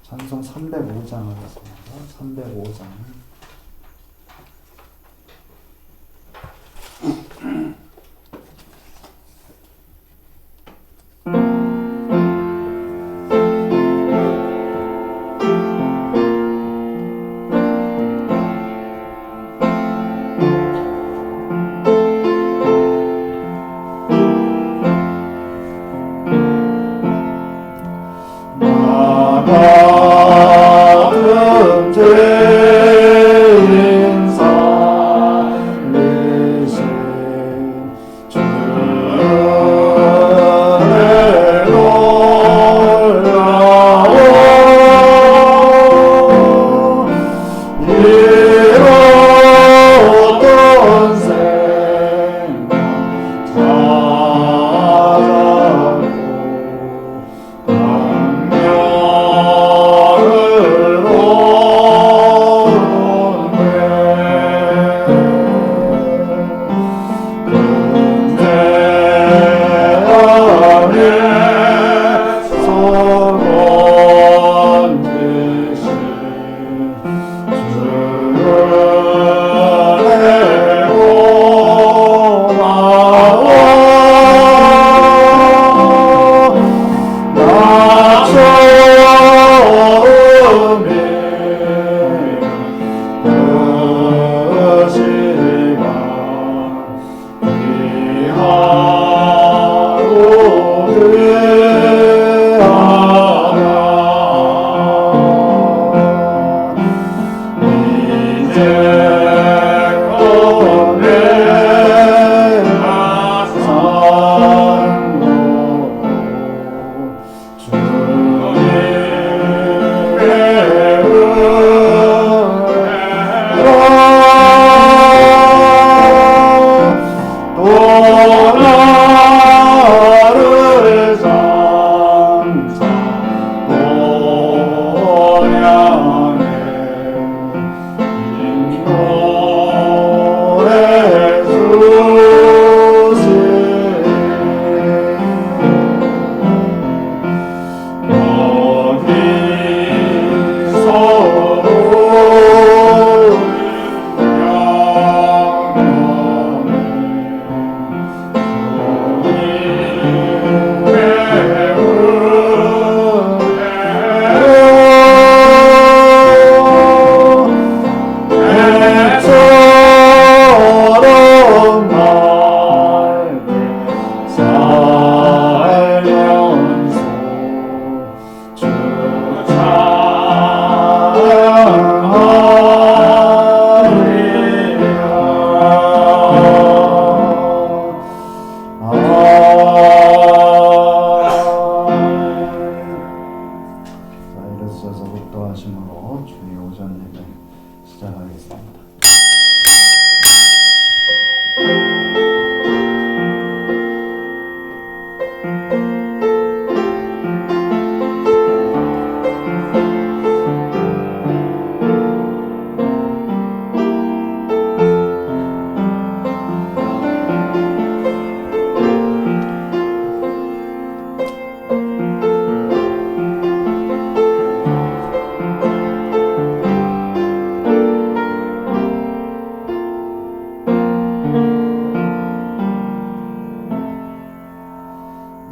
찬송 305장 하겠습니다. 305장.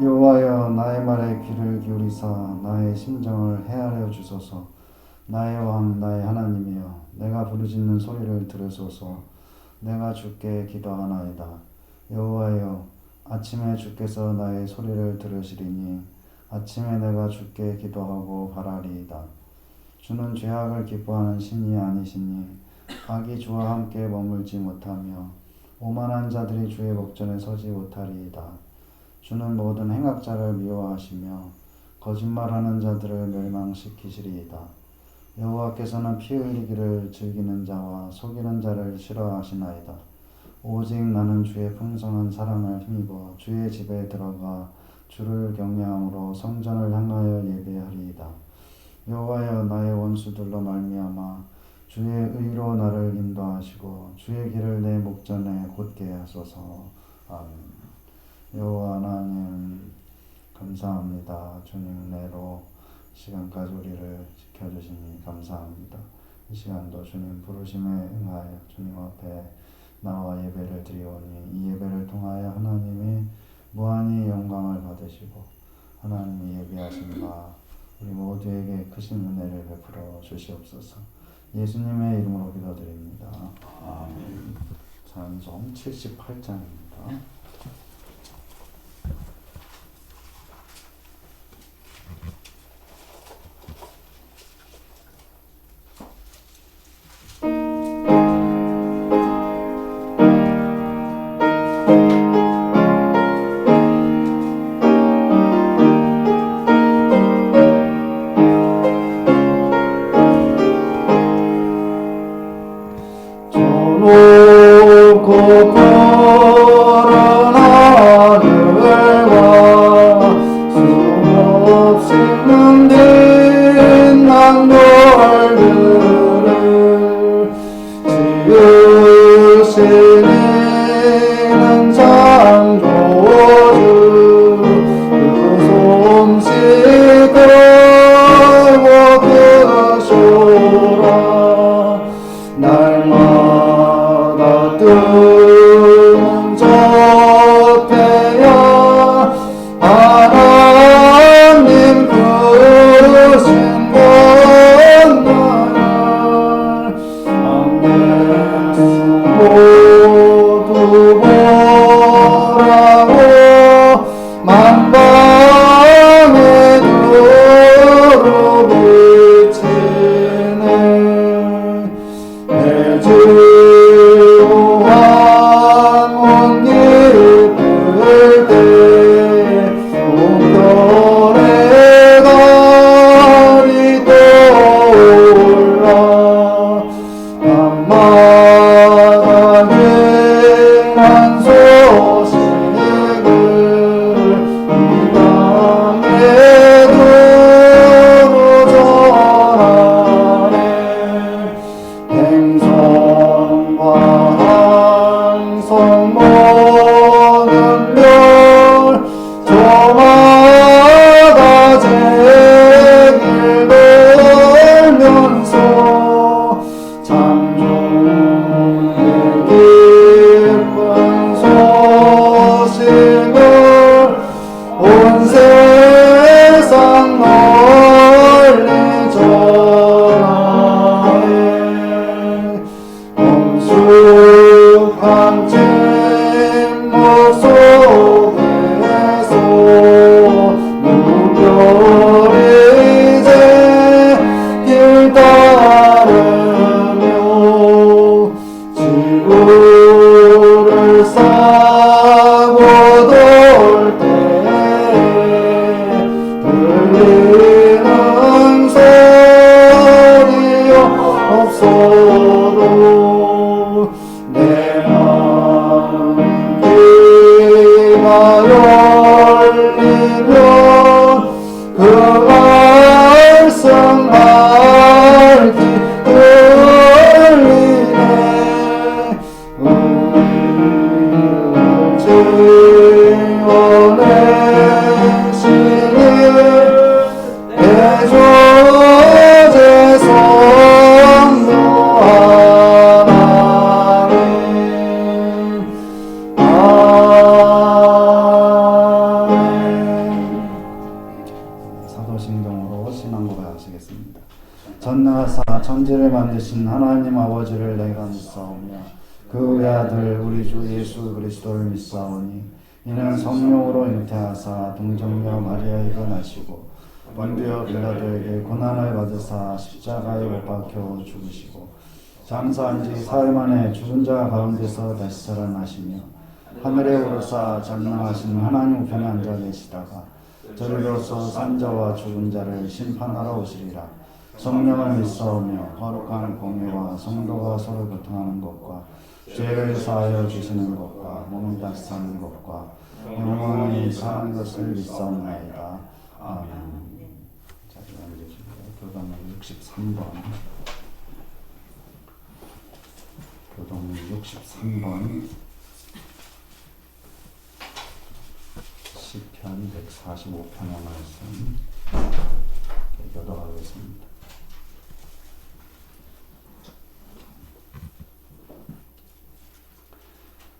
여호와여, 나의 말에 귀를 기울이사 나의 심정을 헤아려 주소서. 나의 왕, 나의 하나님이여, 내가 부르짖는 소리를 들으소서. 내가 주께 기도하나이다. 여호와여, 아침에 주께서 나의 소리를 들으시리니 아침에 내가 주께 기도하고 바라리이다. 주는 죄악을 기뻐하는 신이 아니시니 악이 주와 함께 머물지 못하며 오만한 자들이 주의 목전에 서지 못하리이다. 주는 모든 행악자를 미워하시며 거짓말하는 자들을 멸망시키시리이다. 여호와께서는 피 흘리기를 즐기는 자와 속이는 자를 싫어하시나이다. 오직 나는 주의 풍성한 사랑을 힘입어 주의 집에 들어가 주를 경외함으로 성전을 향하여 예배하리이다. 여호와여, 나의 원수들로 말미암아 주의 의로 나를 인도하시고 주의 길을 내 목전에 곧게 하소서. 아멘. 여호와 하나님, 감사합니다. 주님 은혜로 시간까지 우리를 지켜주시니 감사합니다. 이 시간도 주님 부르심에 응하여 주님 앞에 나와 예배를 드리오니 이 예배를 통하여 하나님이 무한히 영광을 받으시고 하나님이 예비하신 바 우리 모두에게 크신 은혜를 베풀어 주시옵소서. 예수님의 이름으로 기도드립니다. 아멘. 찬송 78장입니다. 천지를 만드신 하나님 아버지를 내가 믿사오며 그 외아들 우리 주 예수 그리스도를 믿사오니 이는 성령으로 잉태하사 동정녀 마리아에게 나시고 본디오 빌라도에게 고난을 받으사 십자가에 못 박혀 죽으시고 장사한 지 사흘 만에 죽은 자 가운데서 다시 살아나시며 하늘에 오르사 전능하신 하나님 우편에 앉아 계시다가 저리로서 산자와 죽은 자를 심판하러 오시리라. 성령을 믿사오며 거룩한 공예와 성도가 서로 교통하는 것과 죄를 사하여 주시는 것과 몸을 다시 사는 것과 영원히 사는 것을 믿사옵나이다. 아멘. 자주 앉으시고 교독문 63번 교독문 63번 시편 145편의 말씀 교도하겠습니다.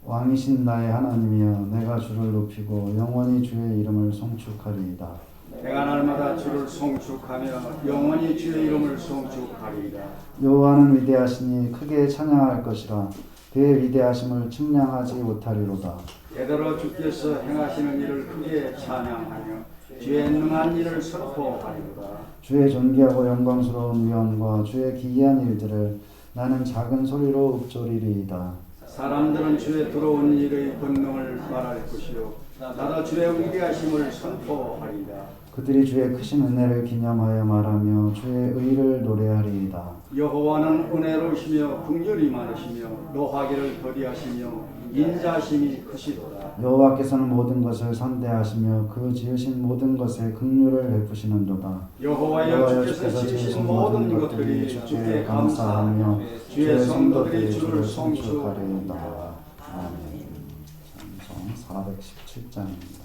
왕이신 나의 하나님이여, 내가 주를 높이고 영원히 주의 이름을 송축하리이다. 내가 날마다 주를 송축하며 영원히 주의 이름을 송축하리이다. 여호와는 위대하시니 크게 찬양할 것이라. 그의 위대하심을 측량하지 못하리로다. 되도록 주께서 행하시는 일을 크게 찬양하며 주의 능한 일을 선포하리로다. 주의 존귀하고 영광스러운 위엄과 주의 기이한 일들을 나는 작은 소리로 읊조리리이다. 사람들은 주의 들어온 일의 권능을 말할 것이요 나도 주의 위대하심을 선포하리이다. 그들이 주의 크신 은혜를 기념하여 말하며 주의 의를 노래하리이다. 여호와는 은혜로우시며 긍휼이 많으시며 노하기를 더디하시며 인자심이 크시도다. 여호와께서는 모든 것을 선대하시며 그 지으신 모든 것에 긍휼을 베푸시는도다. 여호와여, 주께서 지으신 모든 것들이 주께 감사하며 주의 성도들이 주를 송축하리이다. 아멘. 찬송 417장입니다.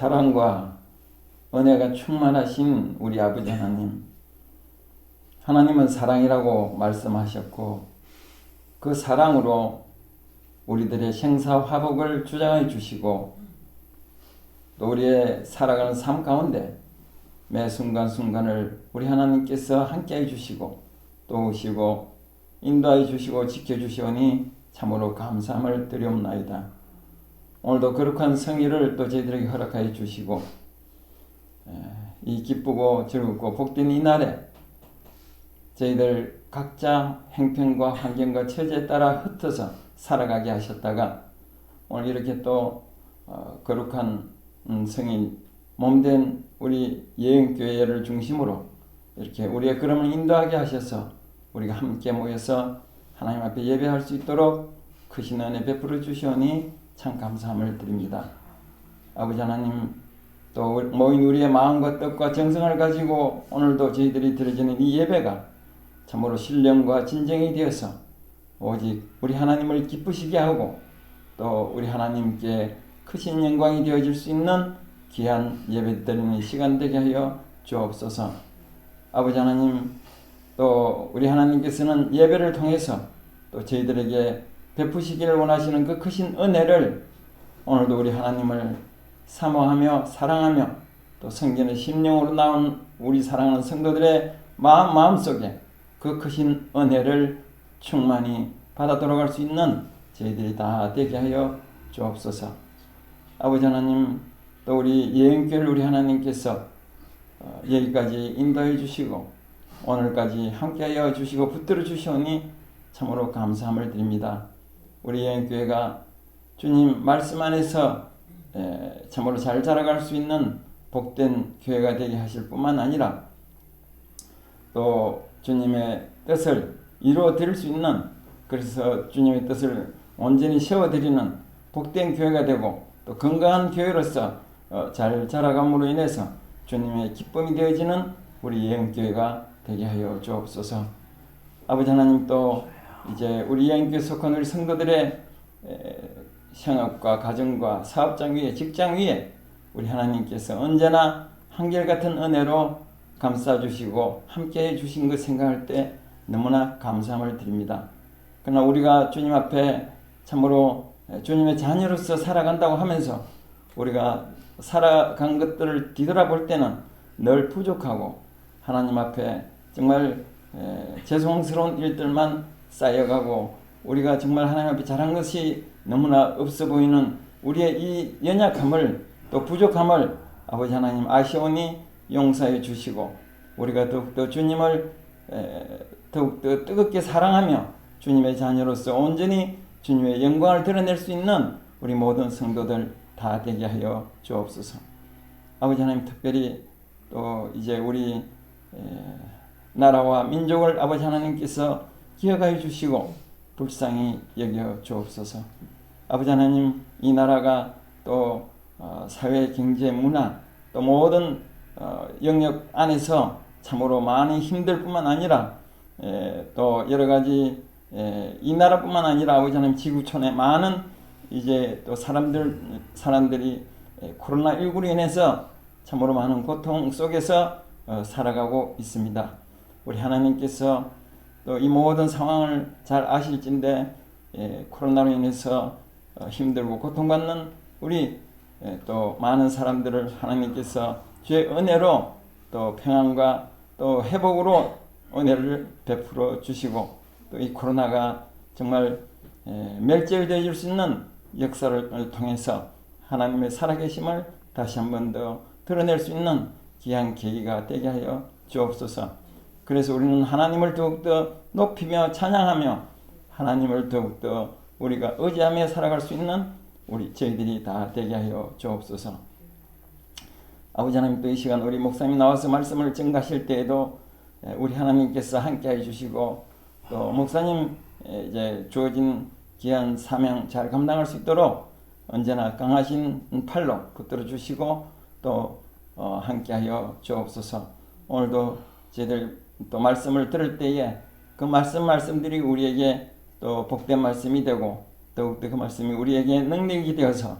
사랑과 은혜가 충만하신 우리 아버지 하나님, 하나님은 사랑이라고 말씀하셨고 그 사랑으로 우리들의 생사화복을 주장해 주시고 또 우리의 살아가는 삶 가운데 매 순간순간을 우리 하나님께서 함께해 주시고 도우시고 인도해 주시고 지켜주시오니 참으로 감사함을 드리옵나이다. 오늘도 거룩한 성의를 또 저희들에게 허락하여 주시고 이 기쁘고 즐겁고 복된 이 날에 저희들 각자 행편과 환경과 처지에 따라 흩어져 살아가게 하셨다가 오늘 이렇게 또 거룩한 성인 몸된 우리 예언교회를 중심으로 이렇게 우리의 걸음을 인도하게 하셔서 우리가 함께 모여서 하나님 앞에 예배할 수 있도록 크신 은혜 베풀어 주시오니 참 감사함을 드립니다. 아버지 하나님, 또 모인 우리의 마음과 뜻과 정성을 가지고 오늘도 저희들이 드려지는 이 예배가 참으로 신령과 진정이 되어서 오직 우리 하나님을 기쁘시게 하고 또 우리 하나님께 크신 영광이 되어질 수 있는 귀한 예배 드리는 시간 되게 하여 주옵소서. 아버지 하나님, 또 우리 하나님께서는 예배를 통해서 또 저희들에게 베푸시기를 원하시는 그 크신 은혜를 오늘도 우리 하나님을 사모하며 사랑하며 또 성전의 심령으로 나온 우리 사랑하는 성도들의 마음속에 그 크신 은혜를 충만히 받아 돌아갈 수 있는 저희들이 다 되게 하여 주옵소서. 아버지 하나님, 또 우리 예언교회를 우리 하나님께서 여기까지 인도해 주시고 오늘까지 함께하여 주시고 붙들어 주시오니 참으로 감사함을 드립니다. 우리 예언교회가 주님 말씀 안에서 참으로 잘 자라갈 수 있는 복된 교회가 되게 하실 뿐만 아니라 또 주님의 뜻을 이루어 드릴 수 있는, 그래서 주님의 뜻을 온전히 세워드리는 복된 교회가 되고 또 건강한 교회로서 잘 자라감으로 인해서 주님의 기쁨이 되어지는 우리 예언교회가 되게 하여 주옵소서. 아버지 하나님, 또 이제 우리 예언교회 속한 우리 성도들의 생업과 가정과 사업장 위에 직장 위에 우리 하나님께서 언제나 한결같은 은혜로 감싸주시고 함께해 주신 것 생각할 때 너무나 감사함을 드립니다. 그러나 우리가 주님 앞에 참으로 주님의 자녀로서 살아간다고 하면서 우리가 살아간 것들을 뒤돌아볼 때는 늘 부족하고 하나님 앞에 정말 죄송스러운 일들만 쌓여가고 우리가 정말 하나님 앞에 잘한 것이 너무나 없어 보이는 우리의 이 연약함을 또 부족함을 아버지 하나님 아시오니 용서해 주시고 우리가 더욱더 주님을 더욱더 뜨겁게 사랑하며 주님의 자녀로서 온전히 주님의 영광을 드러낼 수 있는 우리 모든 성도들 다 되게 하여 주옵소서. 아버지 하나님, 특별히 또 이제 우리 나라와 민족을 아버지 하나님께서 기억하여 주시고 불쌍히 여겨 주옵소서. 아버지 하나님, 이 나라가 또 사회, 경제, 문화 또 모든 영역 안에서 참으로 많이 힘들 뿐만 아니라 또 여러 가지 이 나라뿐만 아니라 아버지 하나님 지구촌에 많은 이제 또 사람들이 코로나19로 인해서 참으로 많은 고통 속에서 살아가고 있습니다. 우리 하나님께서 또 이 모든 상황을 잘 아실진데 코로나로 인해서 힘들고 고통받는 우리 또 많은 사람들을 하나님께서 주의 은혜로 또 평안과 또 회복으로 은혜를 베풀어 주시고 또 이 코로나가 정말 멸절되어 줄 수 있는 역사를 통해서 하나님의 살아계심을 다시 한 번 더 드러낼 수 있는 귀한 계기가 되게 하여 주옵소서. 그래서 우리는 하나님을 더욱더 높이며 찬양하며 하나님을 더욱더 우리가 의지하며 살아갈 수 있는 저희들이 다 되게 하여 주옵소서. 아버지 하나님, 또 이 시간 우리 목사님이 나와서 말씀을 증가하실 때에도 우리 하나님께서 함께해 주시고 또 목사님 이제 주어진 귀한 사명 잘 감당할 수 있도록 언제나 강하신 팔로 붙들어 주시고 또 함께하여 주옵소서. 오늘도 저희들 또 말씀을 들을 때에 그 말씀들이 우리에게 또 복된 말씀이 되고 더욱더 그 말씀이 우리에게 능력이 되어서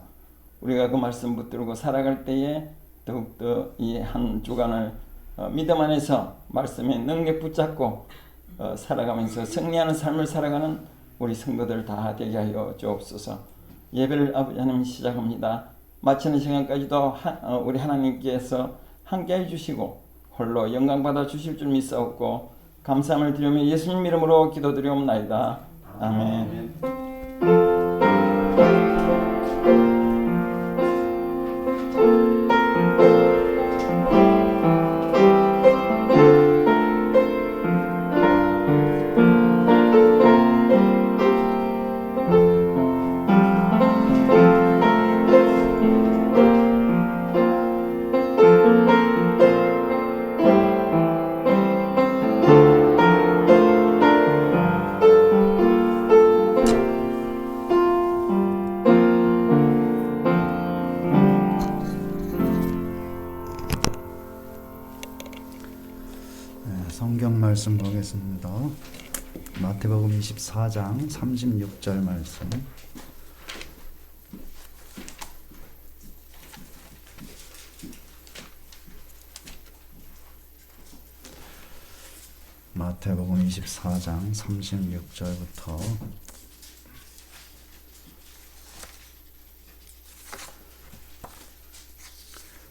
우리가 그 말씀 붙들고 살아갈 때에 더욱더 이 한 주간을 믿음 안에서 말씀의 능력 붙잡고 살아가면서 승리하는 삶을 살아가는 우리 성도들 다 되게 하여 주옵소서. 예배를 아버지 하나님 시작합니다. 마치는 시간까지도 우리 하나님께서 함께해 주시고 홀로 영광 받아 주실 줄 믿사옵고 감사함을 드리며 예수님 이름으로 기도드리옵나이다. 아멘. 성경 말씀 보겠습니다. 마태복음 24장 36절 말씀. 마태복음 24장 36절부터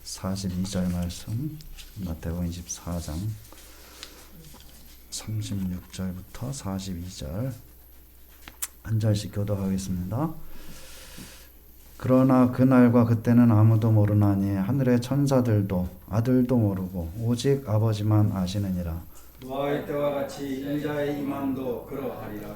42절 말씀. 마태복음 24장 36절부터 42절 한 절씩 교독하겠습니다. 그러나 그날과 그때는 아무도 모르나니 하늘의 천사들도 아들도 모르고 오직 아버지만 아시느니라. 노아의 때와 같이 인자의 임함도 그러하리라.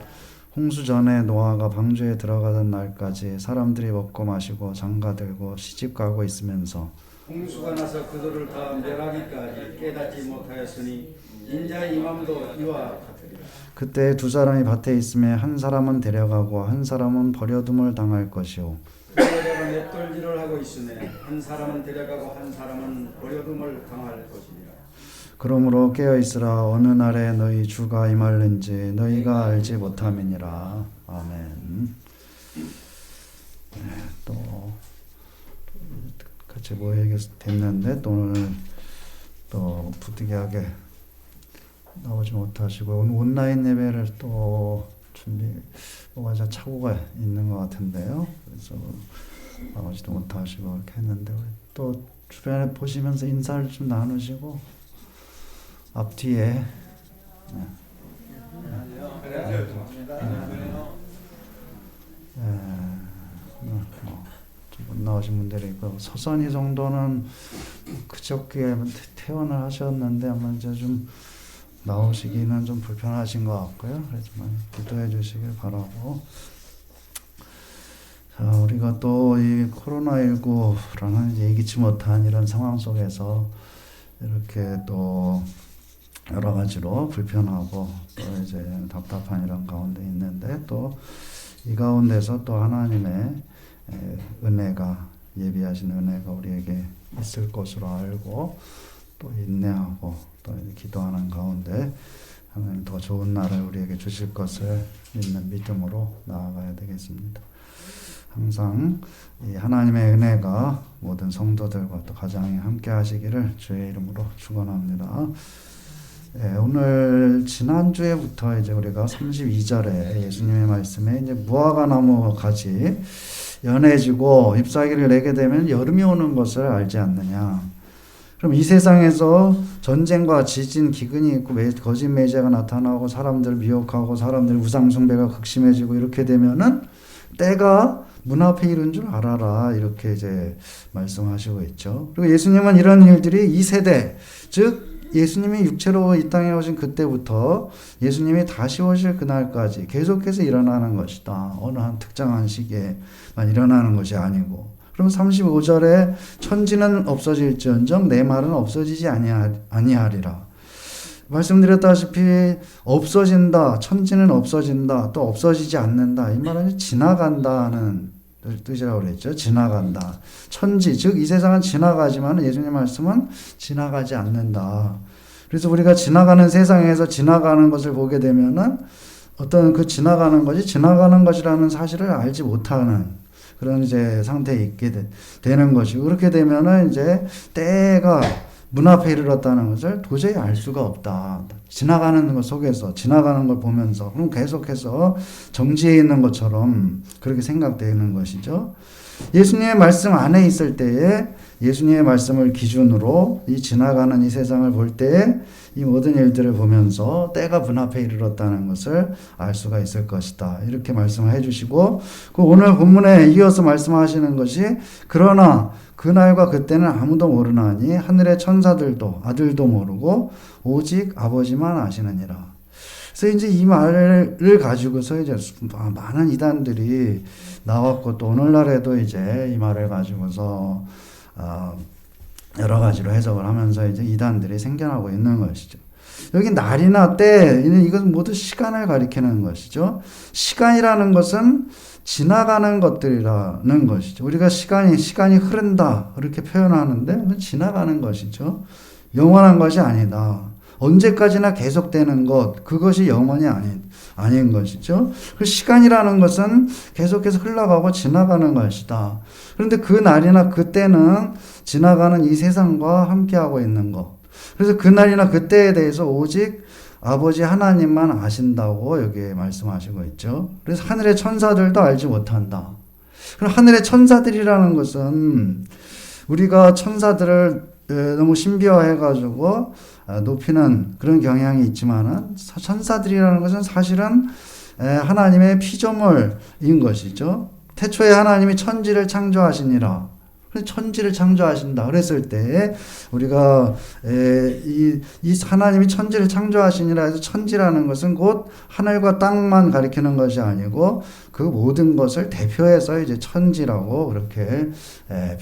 홍수 전에 노아가 방주에 들어가던 날까지 사람들이 먹고 마시고 장가들고 시집가고 있으면서 홍수가 나서 그들을 다 멸하기까지 깨닫지 못하였으니 인자의 임함도 이와 같으리라. 그때 두 사람이 밭에 있음에 한 사람은 데려가고 한 사람은 버려둠을 당할 것이요 그 여자가 맷돌질을 하고 있으매 한 사람은 데려가고 한 사람은 버려둠을 당할 것이니라. 그러므로 깨어있으라. 어느 날에 너희 주가 임할는지 너희가 알지 못함이니라. 아멘. 또 같이 모이게 됐는데 또 오늘 또 부득이하게 나오지 못하시고 오늘 온라인 예배를 또 뭐가 착오가 있는 것 같은데요. 그래서 나오지도 못하시고 이렇게 했는데 또 주변에 보시면서 인사를 좀 나누시고 앞뒤에 못 나오신 분들이 있고 서선이 정도는 그저께 퇴원을 하셨는데 아마 이제 좀 나오시기는 좀 불편하신 것 같고요. 그래서 많이 기도해 주시길 바라고. 자, 우리가 또 이 코로나19라는 예기치 못한 이런 상황 속에서 이렇게 또 여러 가지로 불편하고 또 이제 답답한 이런 가운데 있는데 또 이 가운데서 또 하나님의 은혜가 예비하신 은혜가 우리에게 있을 것으로 알고 또 인내하고 또 기도하는 가운데 하나님 더 좋은 날을 우리에게 주실 것을 믿는 믿음으로 나아가야 되겠습니다. 항상 이 하나님의 은혜가 모든 성도들과 또 가정에 함께 하시기를 주의 이름으로 축원합니다. 오늘 지난주에부터 이제 우리가 32절에 예수님의 말씀에 이제 무화과 나무 가지 연해지고 잎사귀를 내게 되면 여름이 오는 것을 알지 않느냐. 그럼 이 세상에서 전쟁과 지진, 기근이 있고 거짓 메시아가 나타나고 사람들을 미혹하고 사람들 우상 숭배가 극심해지고 이렇게 되면은 때가 문 앞에 이른 줄 알아라 이렇게 이제 말씀하시고 있죠. 그리고 예수님은 이런 일들이 이 세대 즉 예수님이 육체로 이 땅에 오신 그때부터 예수님이 다시 오실 그날까지 계속해서 일어나는 것이다. 어느 한 특정한 시기에만 일어나는 것이 아니고 그럼 35절에 천지는 없어질지언정 내 말은 없어지지 아니하리라. 말씀드렸다시피 없어진다, 천지는 없어진다, 또 없어지지 않는다. 이 말은 지나간다는 뜻이라고 그랬죠. 지나간다. 천지, 즉 이 세상은 지나가지만 예수님 말씀은 지나가지 않는다. 그래서 우리가 지나가는 세상에서 지나가는 것을 보게 되면은 어떤 그 지나가는 것이 지나가는 것이라는 사실을 알지 못하는 그런 이제 상태에 있게 되는 것이고, 그렇게 되면은 이제 때가 문 앞에 이르렀다는 것을 도저히 알 수가 없다. 지나가는 것 속에서, 지나가는 걸 보면서, 그럼 계속해서 정지해 있는 것처럼 그렇게 생각되는 것이죠. 예수님의 말씀 안에 있을 때에 예수님의 말씀을 기준으로 이 지나가는 이 세상을 볼 때에 이 모든 일들을 보면서 때가 문 앞에 이르렀다는 것을 알 수가 있을 것이다. 이렇게 말씀을 해주시고, 그 오늘 본문에 이어서 말씀하시는 것이 그러나 그날과 그때는 아무도 모르나니 하늘의 천사들도 아들도 모르고 오직 아버지만 아시느니라. 그래서 이제 이 말을 가지고서 이제 많은 이단들이 나왔고, 또 오늘날에도 이제 이 말을 가지고서 여러 가지로 해석을 하면서 이제 이단들이 생겨나고 있는 것이죠. 여기 날이나 때, 이것은 모두 시간을 가리키는 것이죠. 시간이라는 것은 지나가는 것들이라는 것이죠. 우리가 시간이 흐른다 이렇게 표현하는데 그건 지나가는 것이죠. 영원한 것이 아니다. 언제까지나 계속되는 것, 그것이 영원이 아닌 것이죠. 그 시간이라는 것은 계속해서 흘러가고 지나가는 것이다. 그런데 그 날이나 그때는 지나가는 이 세상과 함께하고 있는 것. 그래서 그 날이나 그때에 대해서 오직 아버지 하나님만 아신다고 여기에 말씀하시고 있죠. 그래서 하늘의 천사들도 알지 못한다. 그럼 하늘의 천사들이라는 것은 우리가 천사들을 너무 신비화해가지고 높이는 그런 경향이 있지만은 천사들이라는 것은 사실은 하나님의 피조물인 것이죠. 태초에 하나님이 천지를 창조하시니라. 천지를 창조하신다 그랬을 때 우리가 이 하나님이 천지를 창조하시니라 해서 천지라는 것은 곧 하늘과 땅만 가리키는 것이 아니고 그 모든 것을 대표해서 이제 천지라고 그렇게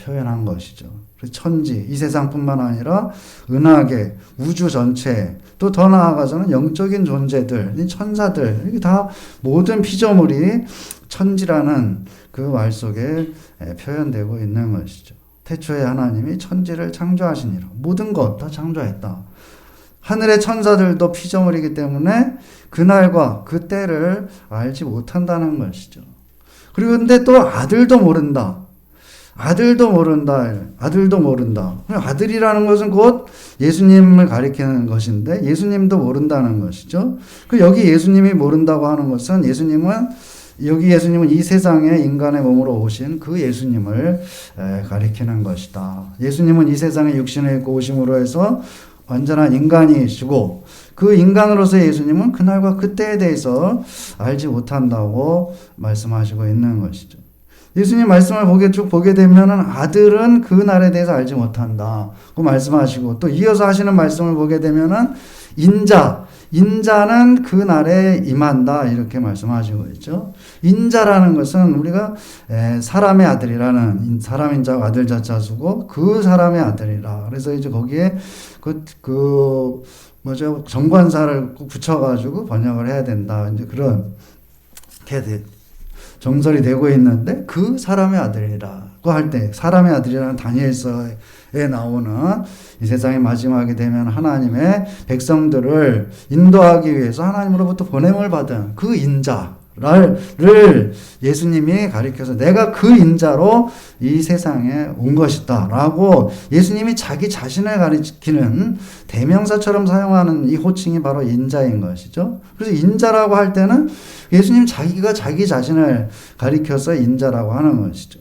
표현한 것이죠. 그래서 천지, 이 세상뿐만 아니라 은하계, 우주 전체, 또 더 나아가서는 영적인 존재들, 이 천사들, 이게 다 모든 피조물이 천지라는 그 말 속에 표현되고 있는 것이죠. 태초에 하나님이 천지를 창조하시니라. 모든 것 다 창조했다. 하늘의 천사들도 피조물이기 때문에 그날과 그 때를 알지 못한다는 것이죠. 그리고 근데 또 아들도 모른다. 아들도 모른다. 아들이라는 것은 곧 예수님을 가리키는 것인데 예수님도 모른다는 것이죠. 여기 예수님이 모른다고 하는 것은 예수님은 이 세상에 인간의 몸으로 오신 그 예수님을 가리키는 것이다. 예수님은 이 세상에 육신을 입고 오심으로 해서 완전한 인간이시고 그 인간으로서 예수님은 그날과 그때에 대해서 알지 못한다고 말씀하시고 있는 것이죠. 예수님 말씀을 쭉 보게 되면은 아들은 그 날에 대해서 알지 못한다고 말씀하시고 또 이어서 하시는 말씀을 보게 되면은 인자는 그 날에 임한다 이렇게 말씀하시고 있죠. 인자라는 것은 우리가 사람의 아들이라는 사람인 자가 아들 자자수고 그 사람의 아들이라. 그래서 이제 거기에 정관사를 꼭 붙여가지고 번역을 해야 된다. 이제 그런 정설이 되고 있는데 그 사람의 아들이라고 할 때 사람의 아들이라는 다니엘서에 나오는 이 세상의 마지막이 되면 하나님의 백성들을 인도하기 위해서 하나님으로부터 보냄을 받은 그 인자를 예수님이 가리켜서 내가 그 인자로 이 세상에 온 것이다 라고 예수님이 자기 자신을 가리키는 대명사처럼 사용하는 이 호칭이 바로 인자인 것이죠. 그래서 인자라고 할 때는 예수님 자기가 자기 자신을 가리켜서 인자라고 하는 것이죠.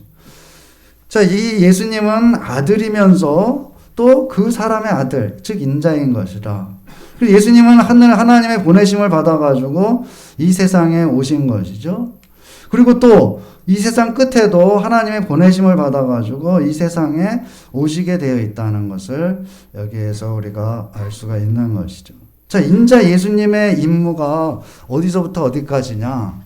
자, 이 예수님은 아들이면서 또 그 사람의 아들, 즉 인자인 것이라. 그리고 예수님은 하나님의 보내심을 받아가지고 이 세상에 오신 것이죠. 그리고 또 이 세상 끝에도 하나님의 보내심을 받아가지고 이 세상에 오시게 되어 있다는 것을 여기에서 우리가 알 수가 있는 것이죠. 자, 인자 예수님의 임무가 어디서부터 어디까지냐?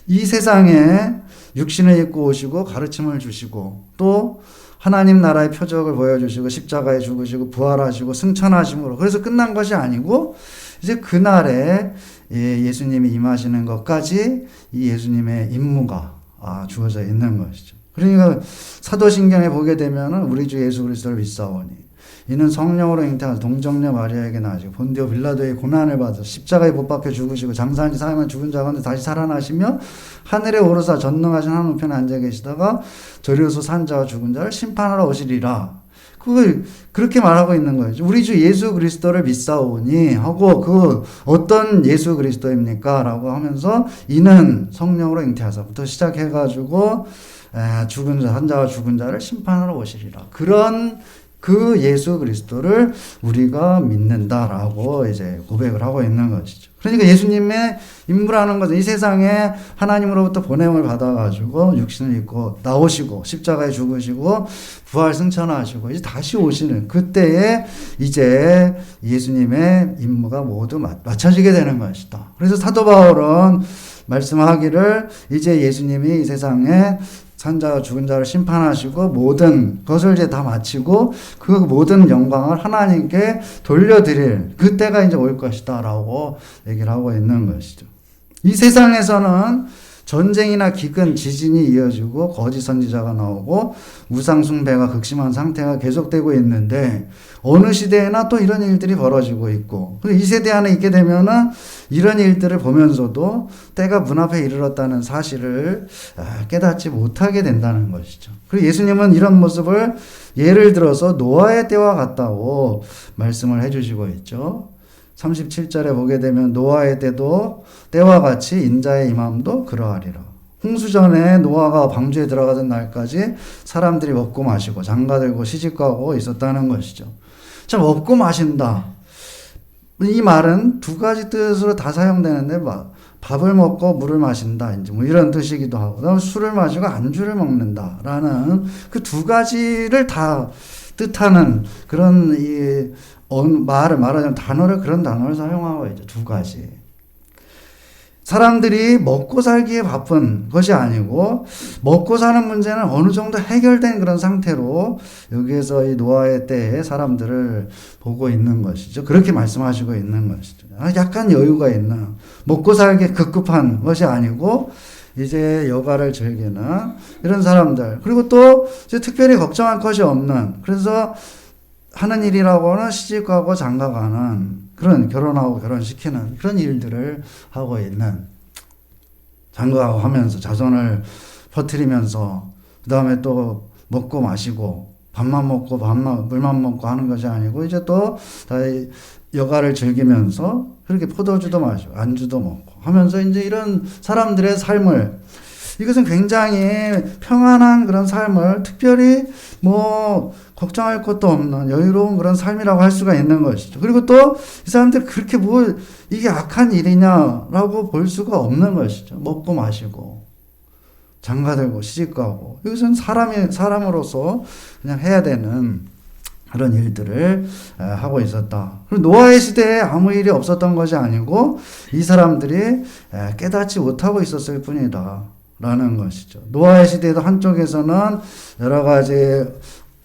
이 세상에 육신을 입고 오시고 가르침을 주시고 또 하나님 나라의 표적을 보여주시고 십자가에 죽으시고 부활하시고 승천하심으로 그래서 끝난 것이 아니고 이제 그날에 예수님이 임하시는 것까지 이 예수님의 임무가 주어져 있는 것이죠. 그러니까 사도신경에 보게 되면은 우리 주 예수 그리스도를 믿사오니 이는 성령으로 잉태하사 동정녀 마리아에게 나시고 본디오 빌라도의 고난을 받아 십자가에 못 박혀 죽으시고 장사한 지 사흘 만에 죽은 자 가운데 다시 살아나시며 하늘에 오르사 전능하신 하나님 우편에 앉아 계시다가 저리로서 산 자와 죽은 자를 심판하러 오시리라. 그걸 그렇게 말하고 있는 거예요. 우리 주 예수 그리스도를 믿사오니 하고 그 어떤 예수 그리스도입니까? 라고 하면서 이는 성령으로 잉태하사부터 시작해가지고 죽은 자, 한 자와 죽은 자를 심판하러 오시리라. 그런 그 예수 그리스도를 우리가 믿는다라고 이제 고백을 하고 있는 것이죠. 그러니까 예수님의 인물하는 것은 이 세상에 하나님으로부터 보냄을 받아가지고 육신을 입고 나오시고 십자가에 죽으시고 부활 승천하시고 이제 다시 오시는 그때에 이제 예수님의 임무가 모두 맞춰지게 되는 것이다. 그래서 사도 바울은 말씀하기를 이제 예수님이 이 세상에 산자와 죽은 자를 심판하시고 모든 것을 이제 다 마치고 그 모든 영광을 하나님께 돌려드릴 그때가 이제 올 것이다 라고 얘기를 하고 있는 것이죠. 이 세상에서는 전쟁이나 기근, 지진이 이어지고 거짓 선지자가 나오고 우상 숭배가 극심한 상태가 계속되고 있는데 어느 시대에나 또 이런 일들이 벌어지고 있고 이 세대 안에 있게 되면은 이런 일들을 보면서도 때가 문 앞에 이르렀다는 사실을 깨닫지 못하게 된다는 것이죠. 그리고 예수님은 이런 모습을 예를 들어서 노아의 때와 같다고 말씀을 해주시고 있죠. 37절에 보게 되면 노아의 때와 같이 인자의 임함도 그러하리라. 홍수전에 노아가 방주에 들어가던 날까지 사람들이 먹고 마시고 장가들고 시집가고 있었다는 것이죠. 자, 먹고 마신다. 이 말은 두 가지 뜻으로 다 사용되는데 밥을 먹고 물을 마신다. 이제 뭐 이런 뜻이기도 하고 그다음에 술을 마시고 안주를 먹는다라는 그 두 가지를 다 뜻하는 그런 말하자면 그런 단어를 사용하고 있죠. 두 가지. 사람들이 먹고 살기에 바쁜 것이 아니고 먹고 사는 문제는 어느 정도 해결된 그런 상태로 여기에서 이 노아의 때에 사람들을 보고 있는 것이죠. 그렇게 말씀하시고 있는 것이죠. 약간 여유가 있는 먹고 살기 급급한 것이 아니고 이제 여가를 즐기는 이런 사람들. 그리고 또 이제 특별히 걱정할 것이 없는 그래서 하는 일이라고는 시집가고 장가가는 그런 결혼하고 결혼시키는 그런 일들을 하고 있는 장가가고 하면서 자손을 퍼뜨리면서 그 다음에 또 먹고 마시고 밥만 먹고 물만 먹고 하는 것이 아니고 이제 또 여가를 즐기면서 그렇게 포도주도 마시고 안주도 먹고 하면서 이제 이런 사람들의 삶을 이것은 굉장히 평안한 그런 삶을 특별히 걱정할 것도 없는 여유로운 그런 삶이라고 할 수가 있는 것이죠. 그리고 또 이 사람들 그렇게 이게 악한 일이냐라고 볼 수가 없는 것이죠. 먹고 마시고 장가들고 시집가고 이것은 사람으로서 그냥 해야 되는 그런 일들을 하고 있었다. 그리고 노아의 시대에 아무 일이 없었던 것이 아니고 이 사람들이 깨닫지 못하고 있었을 뿐이다. 라는 것이죠. 노아의 시대에도 한쪽에서는 여러 가지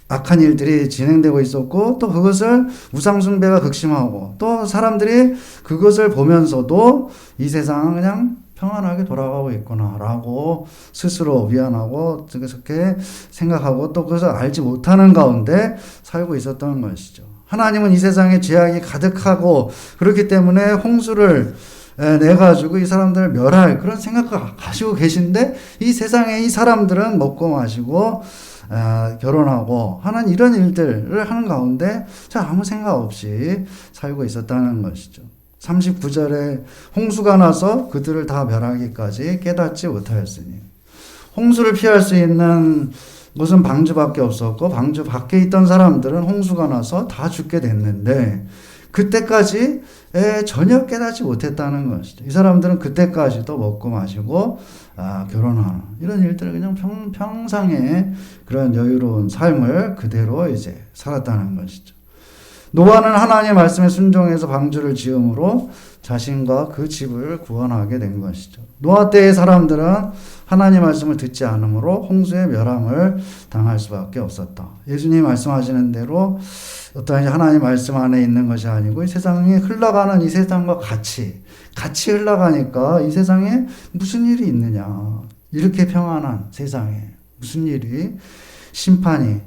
악한 일들이 진행되고 있었고 또 그것을 우상숭배가 극심하고 또 사람들이 그것을 보면서도 이 세상은 그냥 평안하게 돌아가고 있구나 라고 스스로 위안하고 그렇게 생각하고 또 그것을 알지 못하는 가운데 살고 있었던 것이죠. 하나님은 이 세상에 죄악이 가득하고 그렇기 때문에 홍수를 내가지고 이 사람들을 멸할 그런 생각을 가지고 계신데 이 세상에 이 사람들은 먹고 마시고 결혼하고 하는 이런 일들을 하는 가운데 아무 생각 없이 살고 있었다는 것이죠. 39절에 홍수가 나서 그들을 다 멸하기까지 깨닫지 못하였으니 홍수를 피할 수 있는 곳은 방주밖에 없었고 방주 밖에 있던 사람들은 홍수가 나서 다 죽게 됐는데 그때까지 전혀 깨닫지 못했다는 것이죠. 이 사람들은 그때까지도 먹고 마시고 결혼하는 이런 일들을 그냥 평상의 그런 여유로운 삶을 그대로 이제 살았다는 것이죠. 노아는 하나님의 말씀에 순종해서 방주를 지음으로 자신과 그 집을 구원하게 된 것이죠. 노아 때의 사람들은 하나님의 말씀을 듣지 않으므로 홍수의 멸함을 당할 수밖에 없었다. 예수님이 말씀하시는 대로 어떠한 하나님 말씀 안에 있는 것이 아니고 이 세상에 흘러가는 이 세상과 같이 흘러가니까 이 세상에 무슨 일이 있느냐. 이렇게 평안한 세상에 무슨 일이 심판이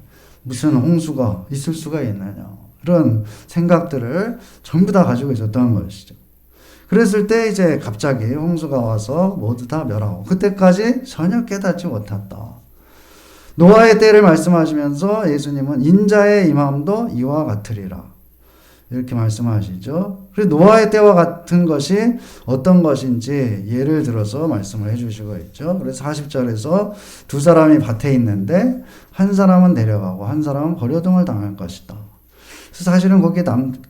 무슨 홍수가 있을 수가 있느냐. 이런 생각들을 전부 다 가지고 있었던 것이죠. 그랬을 때 이제 갑자기 홍수가 와서 모두 다 멸하고 그때까지 전혀 깨닫지 못했다. 노아의 때를 말씀하시면서 예수님은 인자의 임함도 이와 같으리라. 이렇게 말씀하시죠. 그래서 노아의 때와 같은 것이 어떤 것인지 예를 들어서 말씀을 해주시고 있죠. 그래서 40절에서 두 사람이 밭에 있는데 한 사람은 데려가고 한 사람은 버려둠을 당할 것이다. 그래서 사실은 거기에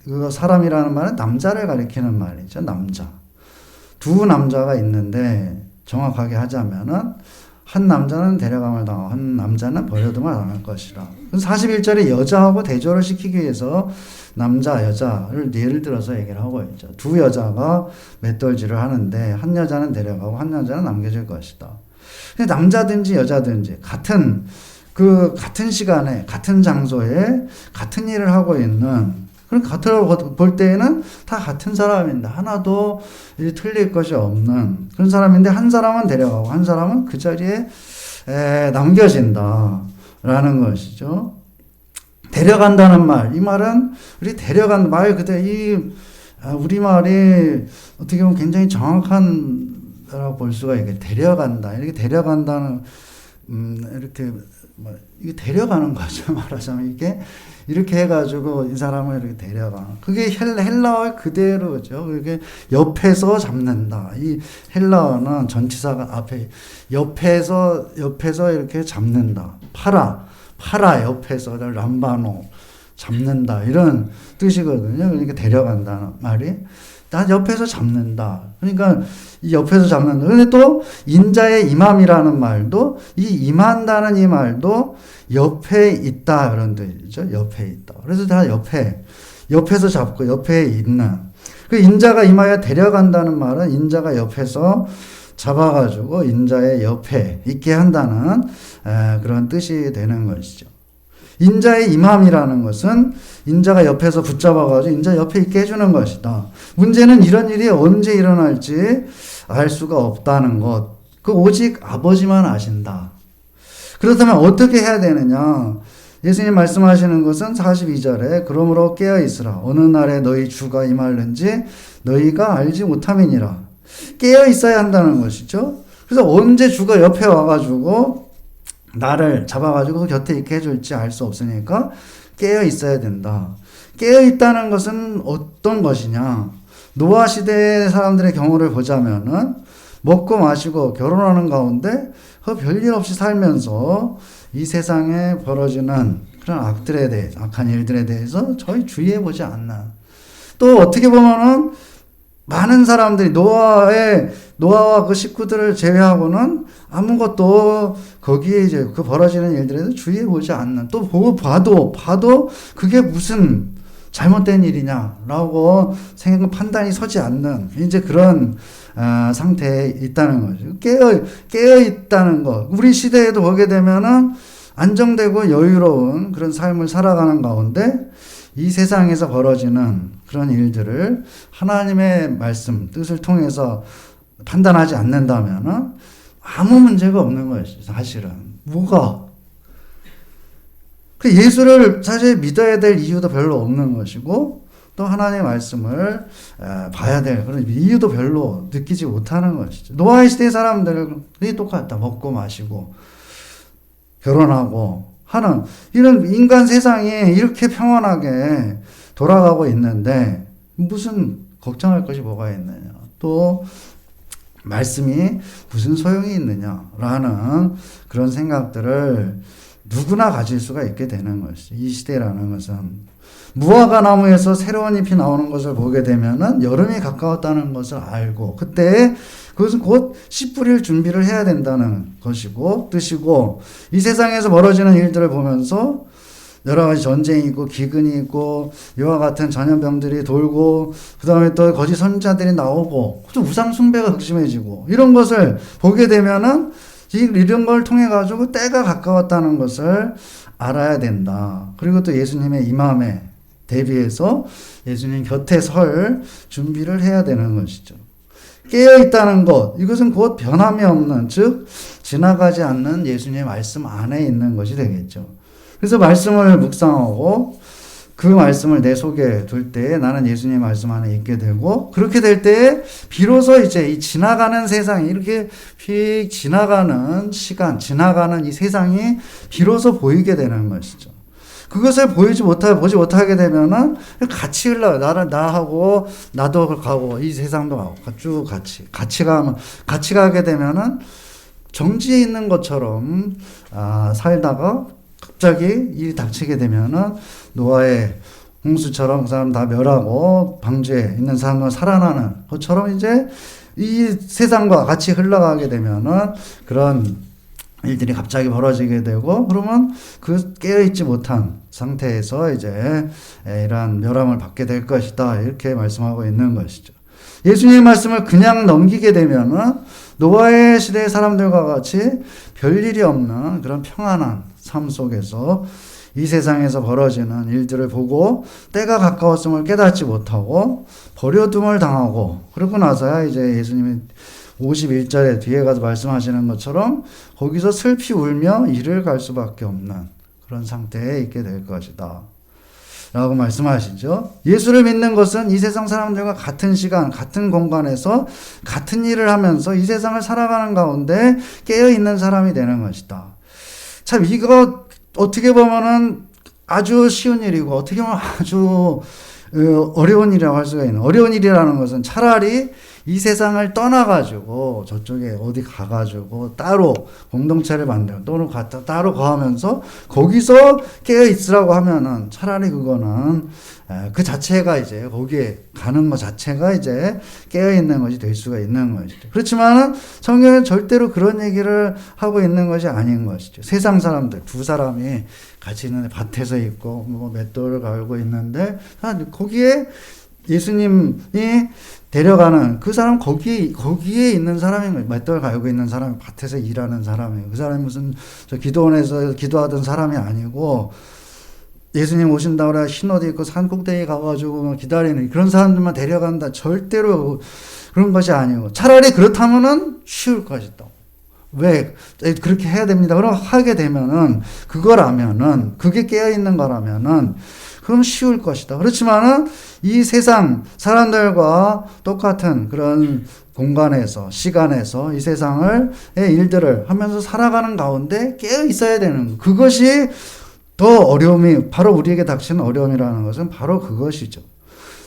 그 사람이라는 말은 남자를 가리키는 말이죠. 남자. 두 남자가 있는데 정확하게 하자면은 한 남자는 데려감을 당하고 한 남자는 버려둠을 당할 것이라. 41절에 여자하고 대조를 시키기 위해서 남자, 여자를 예를 들어서 얘기를 하고 있죠. 두 여자가 맷돌질을 하는데 한 여자는 데려가고 한 여자는 남겨질 것이다. 근데 남자든지 여자든지 같은 시간에 같은 장소에 같은 일을 하고 있는 그런 같은 볼 때에는 다 같은 사람인데 하나도 틀릴 것이 없는 그런 사람인데 한 사람은 데려가고 한 사람은 그 자리에 남겨진다라는 것이죠. 데려간다는 말, 이 말은 우리 데려간 말 그대로 우리말이 어떻게 보면 굉장히 정확한라고 볼 수가 있게 데려간다. 이렇게 데려간다는 이렇게 이게 데려가는 거죠. 말하자면 이렇게 해가지고 이 사람을 이렇게 데려가. 그게 헬라어 그대로죠. 그게 옆에서 잡는다. 이 헬라어는 전치사가 앞에 옆에서 이렇게 잡는다. 파라 옆에서 람바노 잡는다. 이런 뜻이거든요. 그러니까 데려간다는 말이. 나 옆에서 잡는다. 그러니까 이 옆에서 잡는다. 근데 또 인자의 임함이라는 말도 이 임한다는 이 말도 옆에 있다 그런 뜻이죠. 옆에 있다. 그래서 다 옆에서 잡고 옆에 있는. 그 인자가 임하여 데려간다는 말은 인자가 옆에서 잡아가지고 인자의 옆에 있게 한다는 그런 뜻이 되는 것이죠. 인자의 임함이라는 것은 인자가 옆에서 붙잡아가지고 인자 옆에 있게 해주는 것이다. 문제는 이런 일이 언제 일어날지 알 수가 없다는 것. 그 오직 아버지만 아신다. 그렇다면 어떻게 해야 되느냐? 예수님 말씀하시는 것은 42절에 그러므로 깨어있으라. 어느 날에 너희 주가 임할는지 너희가 알지 못함이니라. 깨어있어야 한다는 것이죠. 그래서 언제 주가 옆에 와가지고 나를 잡아가지고 그 곁에 있게 해줄지 알 수 없으니까 깨어 있어야 된다. 깨어 있다는 것은 어떤 것이냐? 노아 시대의 사람들의 경우를 보자면은 먹고 마시고 결혼하는 가운데 별일 없이 살면서 이 세상에 벌어지는 그런 악한 일들에 대해서 저희 주의해 보지 않는. 또 어떻게 보면은 많은 사람들이 노아와 그 식구들을 제외하고는 아무것도 거기에 이제 그 벌어지는 일들에도 주의해 보지 않는, 또 보고 봐도 그게 무슨 잘못된 일이냐라고 판단이 서지 않는 이제 그런 상태에 있다는 거죠. 깨어 있다는 것. 우리 시대에도 보게 되면은 안정되고 여유로운 그런 삶을 살아가는 가운데 이 세상에서 벌어지는 그런 일들을 하나님의 말씀, 뜻을 통해서 판단하지 않는다면은 아무 문제가 없는 것이죠, 사실은. 뭐가? 그 예수를 사실 믿어야 될 이유도 별로 없는 것이고, 또 하나님의 말씀을 봐야 될 그런 이유도 별로 느끼지 못하는 것이죠. 노아의 시대의 사람들이 똑같다. 먹고 마시고, 결혼하고, 하는 이런 인간 세상이 이렇게 평안하게 돌아가고 있는데 무슨 걱정할 것이 뭐가 있느냐, 또 말씀이 무슨 소용이 있느냐라는 그런 생각들을 누구나 가질 수가 있게 되는 것이죠. 이 시대라는 것은 무화과 나무에서 새로운 잎이 나오는 것을 보게 되면은 여름이 가까웠다는 것을 알고 그때 그것은 곧 씨 뿌릴 준비를 해야 된다는 것이고 뜻이고, 이 세상에서 벌어지는 일들을 보면서 여러 가지 전쟁이 있고 기근이 있고 이와 같은 전염병들이 돌고 그 다음에 또 거짓 선지자들이 나오고 또 우상 숭배가 극심해지고 이런 것을 보게 되면은 이런 걸 통해 가지고 때가 가까웠다는 것을 알아야 된다. 그리고 또 예수님의 임함에 대비해서 예수님 곁에 설 준비를 해야 되는 것이죠. 깨어있다는 것, 이것은 곧 변함이 없는, 즉 지나가지 않는 예수님의 말씀 안에 있는 것이 되겠죠. 그래서 말씀을 묵상하고 그 말씀을 내 속에 둘 때 나는 예수님의 말씀 안에 있게 되고, 그렇게 될 때 비로소 이제 이 지나가는 세상이, 이렇게 휙 지나가는 시간, 지나가는 이 세상이 비로소 보이게 되는 것이죠. 그것을 보지 못하게 되면은 같이 흘러요. 나하고 나도 가고 이 세상도 가고 쭉 같이 가게 되면은 정지해 있는 것처럼 살다가 갑자기 일이 닥치게 되면은 노아의 홍수처럼 그 사람 다 멸하고 방주에 있는 사람은 살아나는 것처럼 이제 이 세상과 같이 흘러가게 되면은 그런 일들이 갑자기 벌어지게 되고, 그러면 그 깨어있지 못한 상태에서 이제 이러한 멸함을 받게 될 것이다, 이렇게 말씀하고 있는 것이죠. 예수님의 말씀을 그냥 넘기게 되면은 노아의 시대의 사람들과 같이 별일이 없는 그런 평안한 삶 속에서 이 세상에서 벌어지는 일들을 보고 때가 가까웠음을 깨닫지 못하고 버려둠을 당하고, 그러고 나서야 이제 예수님이 51절에 뒤에 가서 말씀하시는 것처럼 거기서 슬피 울며 이를 갈 수밖에 없는 그런 상태에 있게 될 것이다 라고 말씀하시죠. 예수를 믿는 것은 이 세상 사람들과 같은 시간, 같은 공간에서 같은 일을 하면서 이 세상을 살아가는 가운데 깨어있는 사람이 되는 것이다. 참 이거 어떻게 보면은 아주 쉬운 일이고 어떻게 보면 아주 어려운 일이라고 할 수가 있는, 어려운 일이라는 것은 차라리 이 세상을 떠나가지고 저쪽에 어디 가가지고 따로 공동체를 만들고 또는 따로 거하면서 거기서 깨어있으라고 하면은 차라리 그거는 그 자체가 이제 거기에 가는 것 자체가 이제 깨어있는 것이 될 수가 있는 것이죠. 그렇지만은 성경은 절대로 그런 얘기를 하고 있는 것이 아닌 것이죠. 세상 사람들 두 사람이 같이 있는데 밭에서 있고 뭐 맷돌을 갈고 있는데 거기에 예수님이 데려가는 그 사람 거기에 있는 사람인 거예요. 맷돌 갈고 있는 사람이 밭에서 일하는 사람이에요. 그 사람이 무슨 저 기도원에서 기도하던 사람이 아니고 예수님 오신다고 그래 흰 옷 입고 산 꼭대기 가가지고 기다리는 그런 사람들만 데려간다. 절대로 그런 것이 아니고 차라리 그렇다면은 쉬울 것이다. 왜 그렇게 해야 됩니다. 그럼 하게 되면은 그거라면은 그게 깨어 있는 거라면은 그럼 쉬울 것이다. 그렇지만은 이 세상 사람들과 똑같은 그런 공간에서 시간에서 이 세상을 일들을 하면서 살아가는 가운데 깨어 있어야 되는 거. 그것이 더 어려움이 바로 우리에게 닥치는 어려움이라는 것은 바로 그것이죠.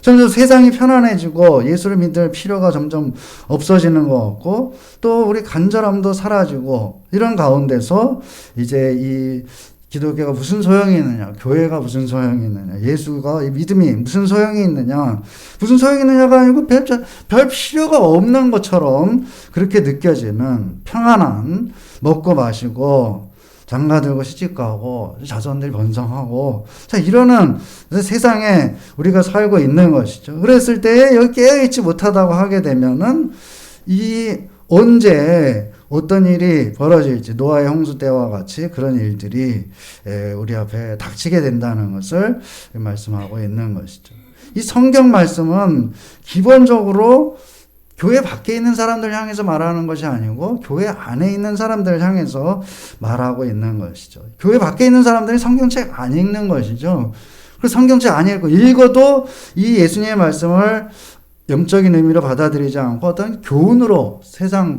점점 세상이 편안해지고 예수를 믿을 필요가 점점 없어지는 것 같고 또 우리 간절함도 사라지고 이런 가운데서 이제 이 기독교가 무슨 소용이 있느냐, 교회가 무슨 소용이 있느냐, 예수가 이 믿음이 무슨 소용이 있느냐, 무슨 소용이 있느냐가 아니고 별 필요가 없는 것처럼 그렇게 느껴지는 평안한 먹고 마시고 장가 들고 시집가고 자손들 번성하고 자 이러는 세상에 우리가 살고 있는 것이죠. 그랬을 때 여기 깨어있지 못하다고 하게 되면은 이 언제 어떤 일이 벌어질지 노아의 홍수 때와 같이 그런 일들이 우리 앞에 닥치게 된다는 것을 말씀하고 있는 것이죠. 이 성경 말씀은 기본적으로 교회 밖에 있는 사람들 향해서 말하는 것이 아니고 교회 안에 있는 사람들을 향해서 말하고 있는 것이죠. 교회 밖에 있는 사람들이 성경책 안 읽는 것이죠. 그래서 성경책 안 읽어도 이 예수님의 말씀을 영적인 의미로 받아들이지 않고 어떤 교훈으로 세상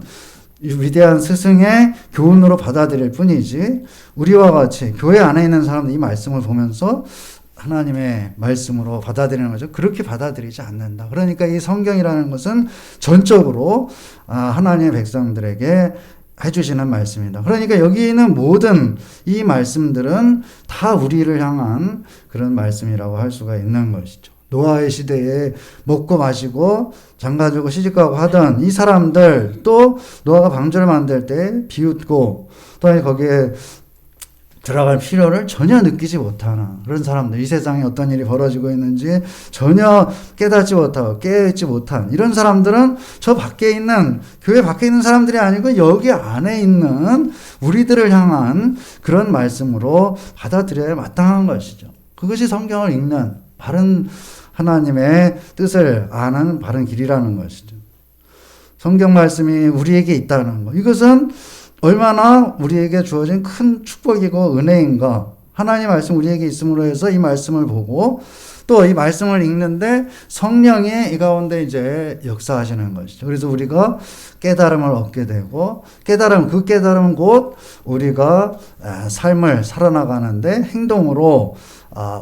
위대한 스승의 교훈으로 받아들일 뿐이지 우리와 같이 교회 안에 있는 사람들이 이 말씀을 보면서 하나님의 말씀으로 받아들이는 거죠. 그렇게 받아들이지 않는다. 그러니까 이 성경이라는 것은 전적으로 하나님의 백성들에게 해주시는 말씀입니다. 그러니까 여기 있는 모든 이 말씀들은 다 우리를 향한 그런 말씀이라고 할 수가 있는 것이죠. 노아의 시대에 먹고 마시고 장가들고 시집가고 하던 이 사람들 또 노아가 방주를 만들 때 비웃고 또 거기에 들어갈 필요를 전혀 느끼지 못하는 그런 사람들, 이 세상에 어떤 일이 벌어지고 있는지 전혀 깨닫지 못하고 깨닫지 못한 이런 사람들은 저 밖에 있는 교회 밖에 있는 사람들이 아니고 여기 안에 있는 우리들을 향한 그런 말씀으로 받아들여야 마땅한 것이죠. 그것이 성경을 읽는 바른 하나님의 뜻을 아는 바른 길이라는 것이죠. 성경 말씀이 우리에게 있다는 것. 이것은 얼마나 우리에게 주어진 큰 축복이고 은혜인가 하나님 말씀 우리에게 있음으로 해서 이 말씀을 보고 또 이 말씀을 읽는데 성령이 이 가운데 이제 역사하시는 것이죠. 그래서 우리가 깨달음을 얻게 되고 그 깨달음은 곧 우리가 삶을 살아나가는데 행동으로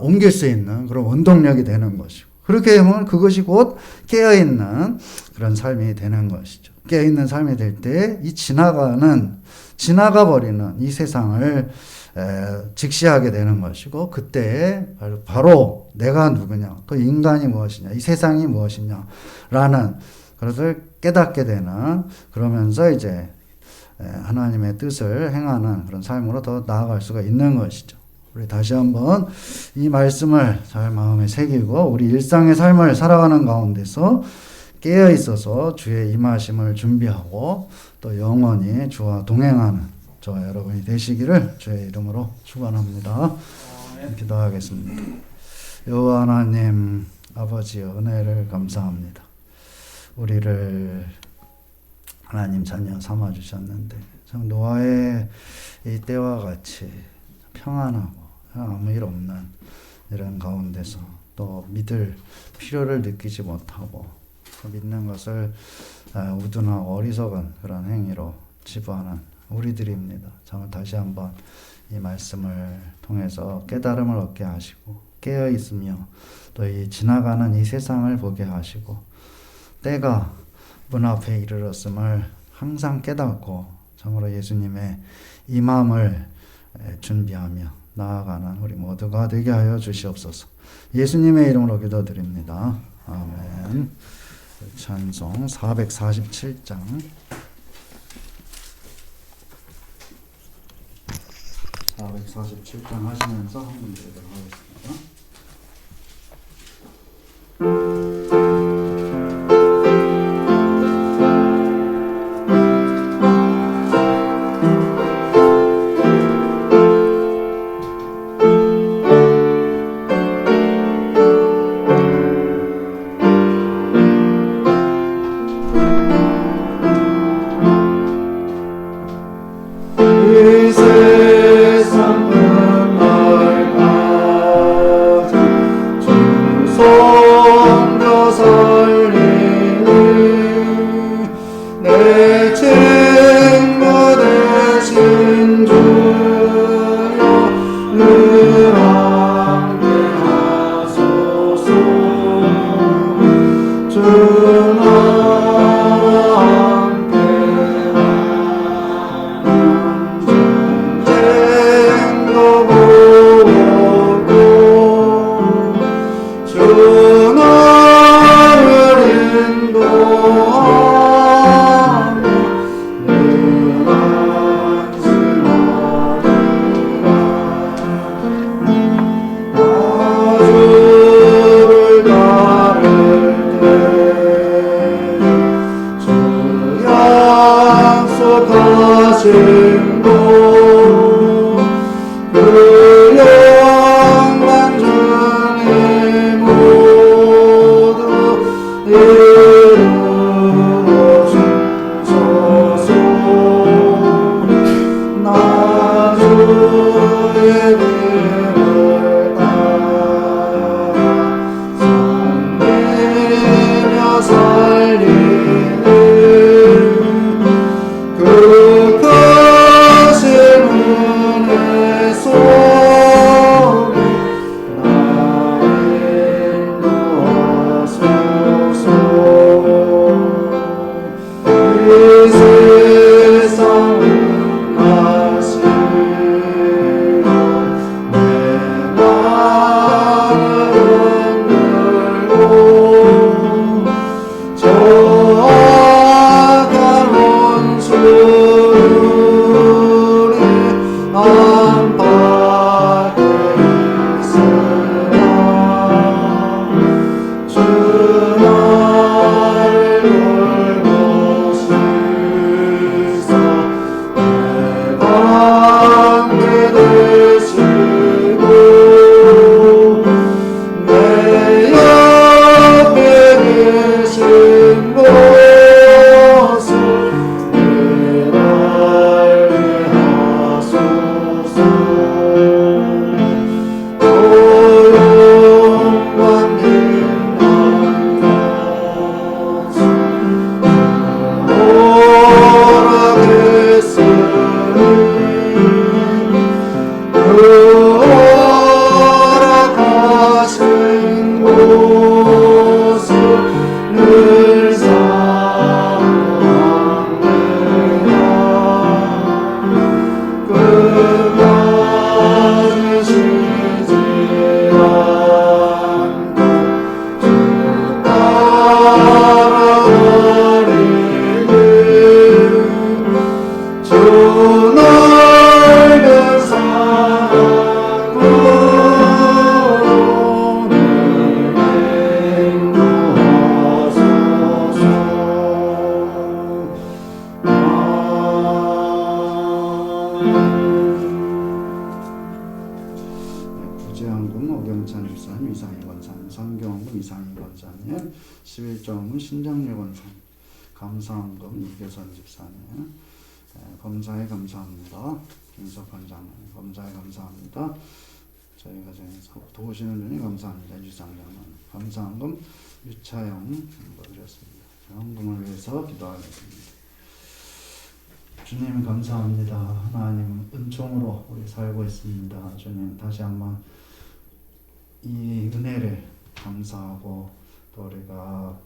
옮길 수 있는 그런 원동력이 되는 것이고 그렇게 되면 그것이 곧 깨어있는 그런 삶이 되는 것이죠. 깨어있는 삶이 될 때 이 지나가버리는 이 세상을 직시하게 되는 것이고 그때에 바로 내가 누구냐 또 인간이 무엇이냐 이 세상이 무엇이냐 라는 그것을 깨닫게 되는 그러면서 이제 하나님의 뜻을 행하는 그런 삶으로 더 나아갈 수가 있는 것이죠. 우리 다시 한번 이 말씀을 잘 마음에 새기고 우리 일상의 삶을 살아가는 가운데서 깨어 있어서 주의 임하심을 준비하고 또 영원히 주와 동행하는 저와 여러분이 되시기를 주의 이름으로 축원합니다. 기도하겠습니다. 여호와 하나님 아버지여 은혜를 감사합니다. 우리를 하나님 자녀 삼아 주셨는데 참 노아의 이 때와 같이 평안하고 아무 일 없는 이런 가운데서 또 믿을 필요를 느끼지 못하고 믿는 것을 우둔하고 어리석은 그런 행위로 치부하는 우리들입니다. 정말 다시 한번 이 말씀을 통해서 깨달음을 얻게 하시고 깨어 있으며 또 이 지나가는 이 세상을 보게 하시고 때가 문 앞에 이르렀음을 항상 깨닫고 참으로 예수님의 임함을 준비하며 나아가는 우리 모두가 되게 하여 주시옵소서. 예수님의 이름으로 기도드립니다. 아멘. 찬송 447장 447장 하시면서 한번 드리도록 하겠습니다. 부재헌금 오경찬 집사님, 이상희 권사님, 선경헌금 이상희 권사님, 11조헌금 신정일 권사님, 감사헌금 이교선 집사님, 검사에 감사합니다. 김석환 장로님, 검사에 감사합니다. 저희 가정에서 도우시는 분이 감사합니다. 유상 장로님, 감사헌금 유차영 드렸습니다. 헌금을 위해서 기도하겠습니다. 주님 감사합니다. 하나님 은총으로 우리 살고 있습니다. 주님 다시 한번 이 은혜를 감사하고 또 우리가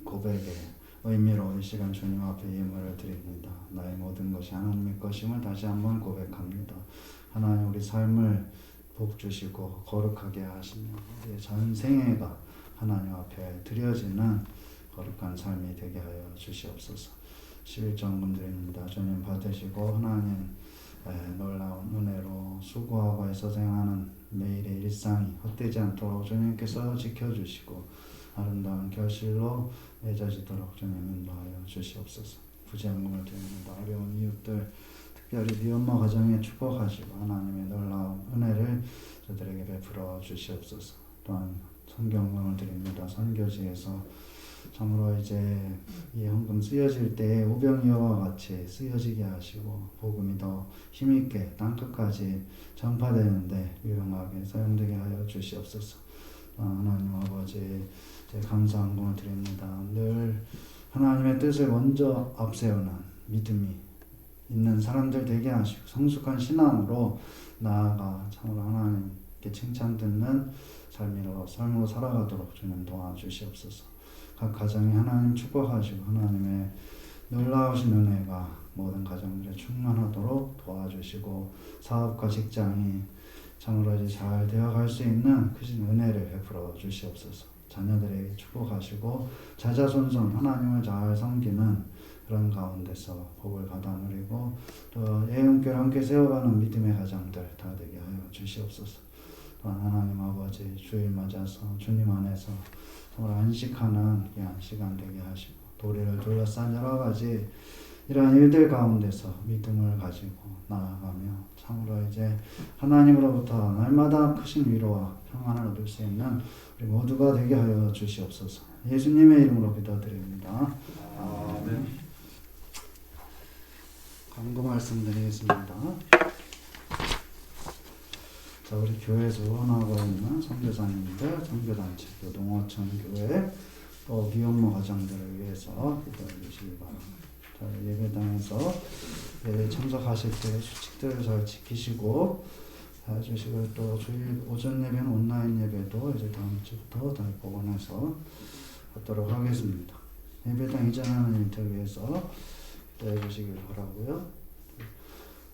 고백의 의미로 이 시간 주님 앞에 예물을 드립니다. 나의 모든 것이 하나님의 것임을 다시 한번 고백합니다. 하나님 우리 삶을 복 주시고 거룩하게 하시며 우리의 전생애가 하나님 앞에 드려지는 거룩한 삶이 되게 하여 주시옵소서. 11조헌금 드립니다. 주님 받으시고 하나님 놀라운 은혜로 수고하고 애써 생하는 매일의 일상이 헛되지 않도록 주님께서 지켜주시고 아름다운 결실로 맺어지도록 주님 인도하여 주시옵소서. 부재헌금을 드립니다. 어려운 이웃들 특별히 미혼모 가정에 축복하시고 하나님의 놀라운 은혜를 저들에게 베풀어 주시옵소서. 또한 선경금을 드립니다. 선교지에서 참으로 이제 이 헌금 쓰여질 때 우병이와 같이 쓰여지게 하시고 복음이 더 힘있게 땅끝까지 전파되는데 유용하게 사용되게 하여 주시옵소서. 하나님 아버지 감사 헌금을 드립니다. 늘 하나님의 뜻을 먼저 앞세우는 믿음이 있는 사람들 되게 하시고 성숙한 신앙으로 나아가 참으로 하나님께 칭찬 듣는 삶으로 살아가도록 주님 도와주시옵소서. 각 가정에 하나님 축복하시고 하나님의 놀라우신 은혜가 모든 가정들에 충만하도록 도와주시고 사업과 직장이 참으로 이제 잘 되어갈 수 있는 크신 은혜를 베풀어 주시옵소서. 자녀들에게 축복하시고 자자손손 하나님을 잘 섬기는 그런 가운데서 복을 받아 누리고 또 예언교를 함께 세워가는 믿음의 가정들 다 되게 하여 주시옵소서. 또한 하나님 아버지 주일 맞아서 주님 안에서 정말 안식하는 귀한 시간 되게 하시고 도리를 둘러싼 여러 가지 이러한 일들 가운데서 믿음을 가지고 나아가며 참으로 이제 하나님으로부터 날마다 크신 위로와 평안을 얻을 수 있는 우리 모두가 되게 하여 주시옵소서. 예수님의 이름으로 기도드립니다. 아멘. 광고 말씀드리겠습니다. 자, 우리 교회에서 후원하고 있는 선교사님들, 선교단체, 노동어촌 교회, 또 미혼모 가정들을 위해서 기도해 주시기 바랍니다. 자, 예배당에서 참석하실 때 수칙들을 잘 지키시고 해주시고 또 주일 오전 예배는 온라인 예배도 이제 다음 주부터 다 복원해서 하도록 하겠습니다. 예배당 이전하는 일들 위해서 기도해 주시길 바라고요.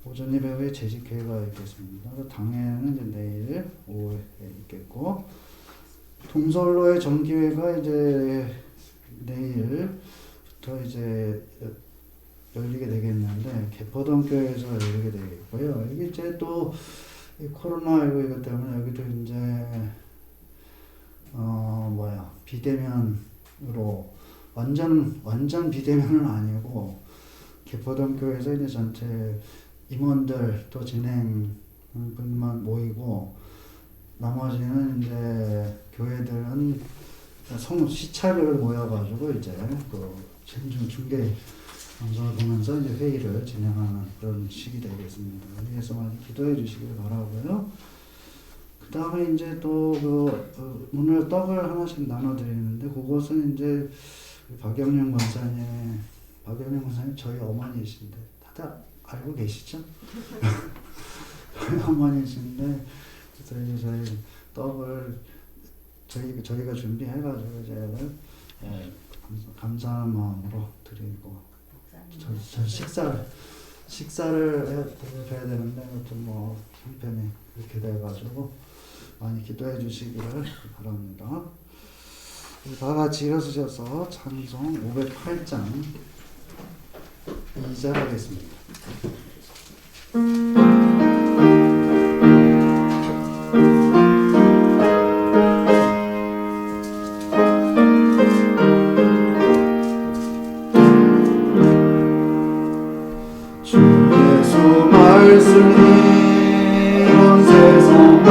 오전 예배 후에 재직회가 있겠습니다. 당회는 이제 내일 오후에 있겠고 동설로의 정기회가 이제 내일부터 이제 열리게 되겠는데 개포동교회에서 열리게 되겠고요. 이게 이제 또 코로나19 이것 때문에 여기도 이제 비대면으로 완전 비대면은 아니고 개포동교회에서 이제 전체 임원들 또 진행분만 모이고 나머지는 이제 교회들은 시차를 모여가지고 이제 그 중계 방송을 보면서 이제 회의를 진행하는 그런 식이 되겠습니다. 위해서 많이 기도해 주시길 바라고요. 그 다음에 이제 또 오늘 떡을 하나씩 나눠드리는데 그것은 이제 박영영 권사님 저희 어머니이신데 다들 알고 계시죠? 저희 어머니이신데 그래서 저희 떡을 저희가 준비해가지고 이제 감사한 마음으로 드리고 저 식사를 해야 되는데 좀 형편이 그렇게 돼가지고 많이 기도해 주시기를 바랍니다. 다 같이 일어서셔서 찬송 508장 2절 하겠습니다. 주 예수 말씀이 온 세상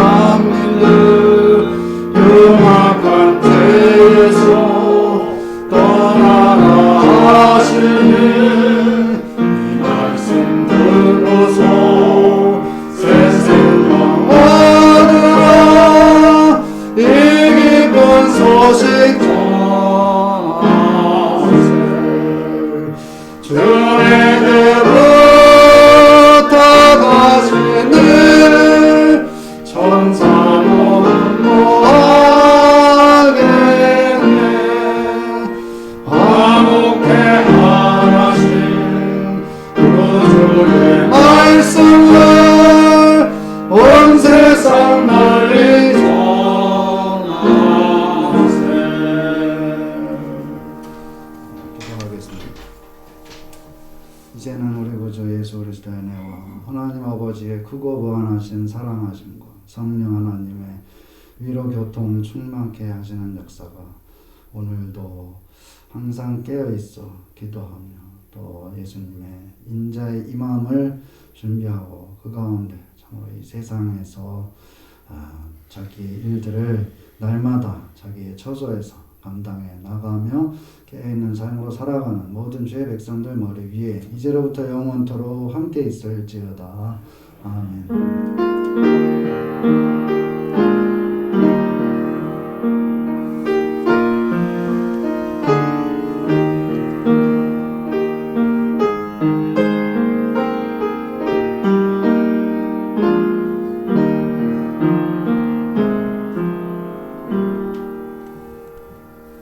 사랑하심과 성령 하나님의 위로 교통 충만케 하시는 역사가 오늘도 항상 깨어있어 기도하며 또 예수님의 인자의 임함을 준비하고 그 가운데 참으로 이 세상에서 자기 일들을 날마다 자기의 처소에서 감당해 나가며 깨어있는 삶으로 살아가는 모든 주의 백성들 머리 위에 이제로부터 영원토록 함께 있을지어다. 아멘.